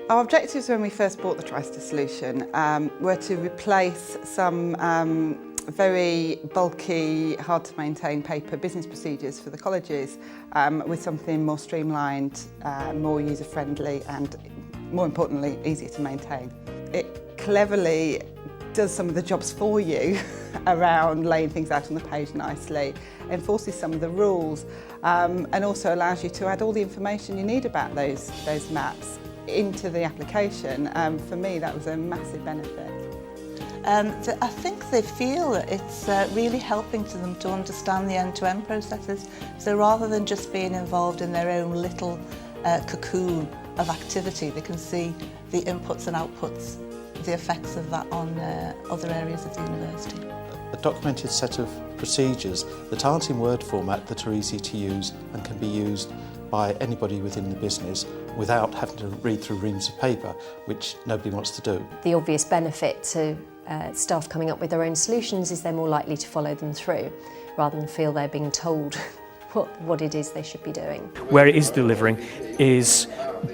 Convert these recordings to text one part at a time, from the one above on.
Our objectives when we first bought the TriStar solution were to replace some very bulky, hard to maintain paper business procedures for the colleges with something more streamlined, more user friendly and more importantly easier to maintain. It cleverly does some of the jobs for you around laying things out on the page nicely, enforces some of the rules and also allows you to add all the information you need about those maps into the application. For me that was a massive benefit. I think they feel that it's really helping to them to understand the end-to-end processes. So rather than just being involved in their own little cocoon of activity, they can see the inputs and outputs, the effects of that on other areas of the university. A documented set of procedures that aren't in Word format, that are easy to use and can be used by anybody within the business without having to read through reams of paper, which nobody wants to do. The obvious benefit to staff coming up with their own solutions is they're more likely to follow them through rather than feel they're being told what it is they should be doing. Where it is delivering is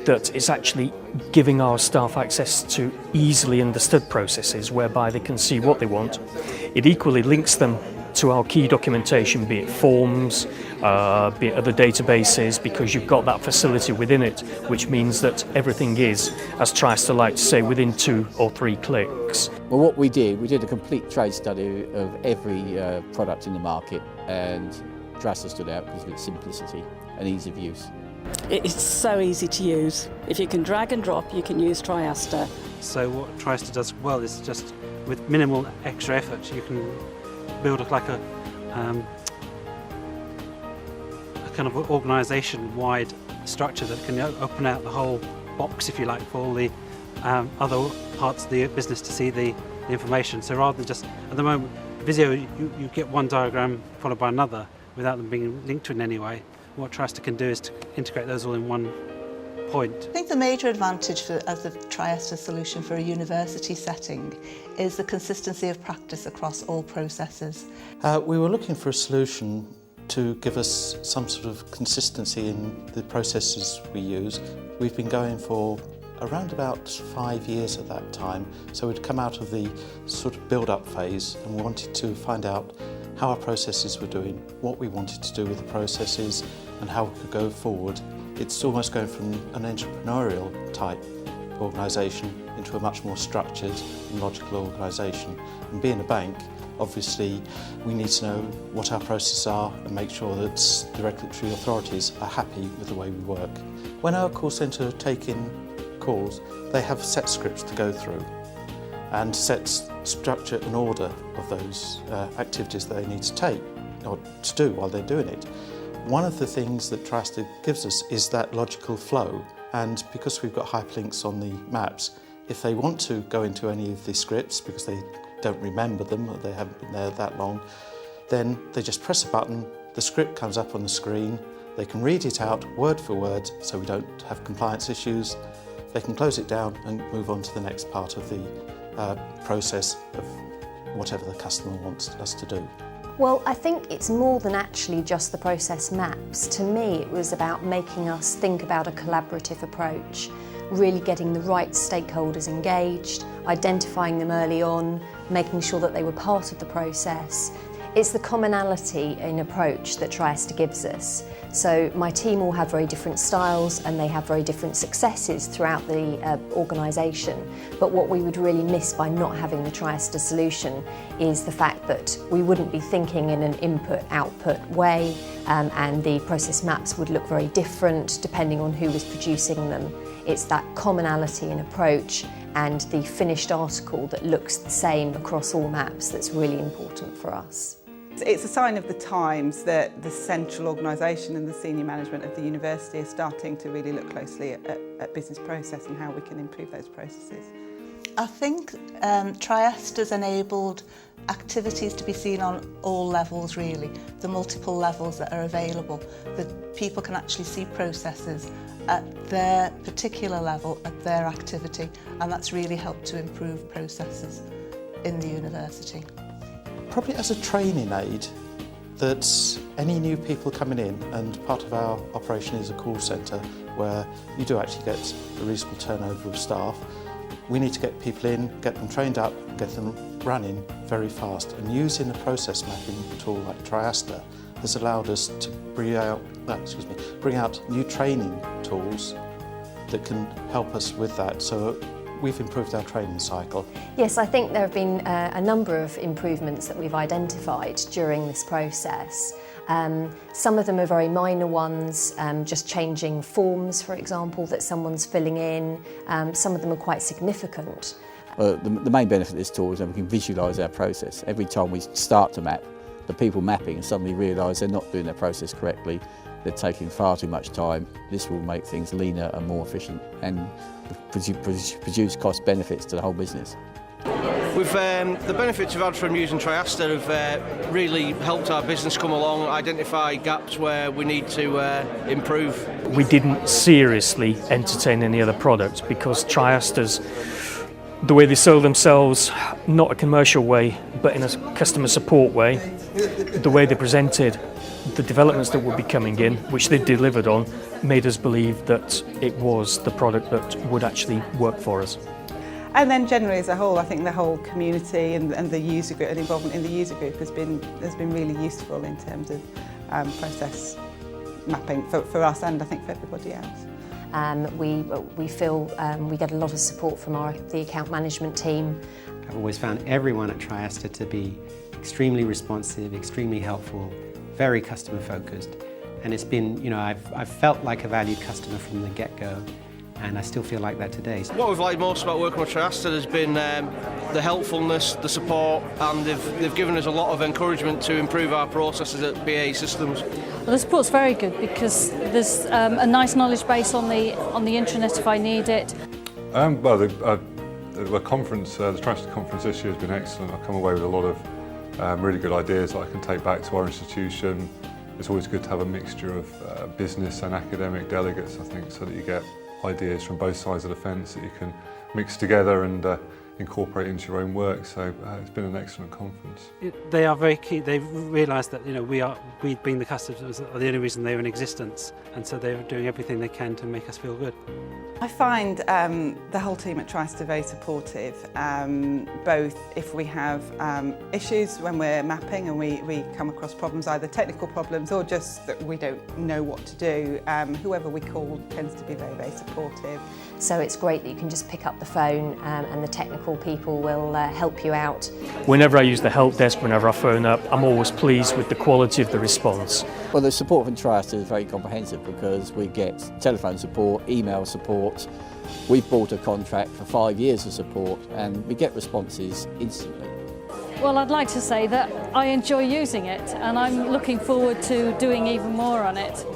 that it's actually giving our staff access to easily understood processes whereby they can see what they want. It equally links them to our key documentation, be it forms, be it other databases, because you've got that facility within it, which means that everything is, as TriStar like to say, within 2 or 3 clicks. Well, what we did a complete trade study of every product in the market, and TriStar stood out because of its simplicity and ease of use. It's so easy to use. If you can drag and drop, you can use TriStar. So what TriStar does well is just with minimal extra effort, you can build a kind of organisation-wide structure that can open out the whole box, if you like, for all the other parts of the business to see the information. So rather than just, at the moment, Visio, you get one diagram followed by another without them being linked to in any way. What TriStar can do is to integrate those all in one point. I think the major advantage of the TriStar solution for a university setting is the consistency of practice across all processes. We were looking for a solution to give us some sort of consistency in the processes we use. We've been going for around about 5 years at that time, so we'd come out of the sort of build-up phase and we wanted to find out how our processes were doing, what we wanted to do with the processes and how we could go forward. It's almost going from an entrepreneurial type organisation into a much more structured and logical organisation. And being a bank, obviously we need to know what our processes are and make sure that the regulatory authorities are happy with the way we work. When our call centre take in calls, they have set scripts to go through and set structure and order of those activities they need to take or to do while they're doing it. One of the things that TriStar gives us is that logical flow, and because we've got hyperlinks on the maps, if they want to go into any of the scripts because they don't remember them or they haven't been there that long, then they just press a button, the script comes up on the screen, they can read it out word for word so we don't have compliance issues, they can close it down and move on to the next part of the process of whatever the customer wants us to do. Well, I think it's more than actually just the process maps. To me, it was about making us think about a collaborative approach, really getting the right stakeholders engaged, identifying them early on, making sure that they were part of the process. It's the commonality in approach that TriStar gives us. So my team all have very different styles and they have very different successes throughout the organisation. But what we would really miss by not having the TriStar solution is the fact that we wouldn't be thinking in an input-output way and the process maps would look very different depending on who was producing them. It's that commonality in approach and the finished article that looks the same across all maps that's really important for us. It's a sign of the times that the central organisation and the senior management of the university are starting to really look closely at business process and how we can improve those processes. I think TriStar's enabled activities to be seen on all levels really, the multiple levels that are available, that people can actually see processes at their particular level, at their activity, and that's really helped to improve processes in the university. Probably as a training aid, that any new people coming in, and part of our operation is a call centre, where you do actually get a reasonable turnover of staff. We need to get people in, get them trained up, get them running very fast, and using a process mapping tool like Triasta has allowed us to bring out new training tools that can help us with that. So we've improved our training cycle. Yes, I think there have been a number of improvements that we've identified during this process. Some of them are very minor ones, just changing forms, for example, that someone's filling in. Some of them are quite significant. The main benefit of this tool is that we can visualise our process. Every time we start to map, the people mapping suddenly realise they're not doing their process correctly, they're taking far too much time. This will make things leaner and more efficient and produce cost benefits to the whole business. The benefits we've had from using Triasta have really helped our business come along, identify gaps where we need to improve. We didn't seriously entertain any other products because Triasta's, the way they sell themselves, not a commercial way, but in a customer support way, the way they presented the developments that would be coming in, which they delivered on, made us believe that it was the product that would actually work for us. And then generally as a whole, I think the whole community and the user group and involvement in the user group has been really useful in terms of process mapping for us and I think for everybody else. We feel we get a lot of support from the account management team. I've always found everyone at Triasta to be extremely responsive, extremely helpful, very customer focused, and it's been, I've felt like a valued customer from the get-go, and I still feel like that today. What we've liked most about working with Triasta has been the helpfulness, the support, and they've given us a lot of encouragement to improve our processes at BAE Systems. Well, the support's very good because there's a nice knowledge base on the intranet if I need it. The conference, the Triasta conference this year has been excellent. I've come away with a lot of really good ideas that I can take back to our institution. It's always good to have a mixture of business and academic delegates, I think, so that you get ideas from both sides of the fence that you can mix together and incorporate into your own work. So it's been an excellent conference. They are very key. They've realised that we being the customers are the only reason they're in existence, and so they're doing everything they can to make us feel good. I find the whole team at Triasta very supportive, both if we have issues when we're mapping and we come across problems, either technical problems or just that we don't know what to do. Whoever we call tends to be very, very supportive. So it's great that you can just pick up the phone and the technical people will help you out. Whenever I use the help desk, whenever I phone up, I'm always pleased with the quality of the response. Well, the support from Triasta is very comprehensive because we get telephone support, email support. We've bought a contract for 5 years of support and we get responses instantly. Well, I'd like to say that I enjoy using it and I'm looking forward to doing even more on it.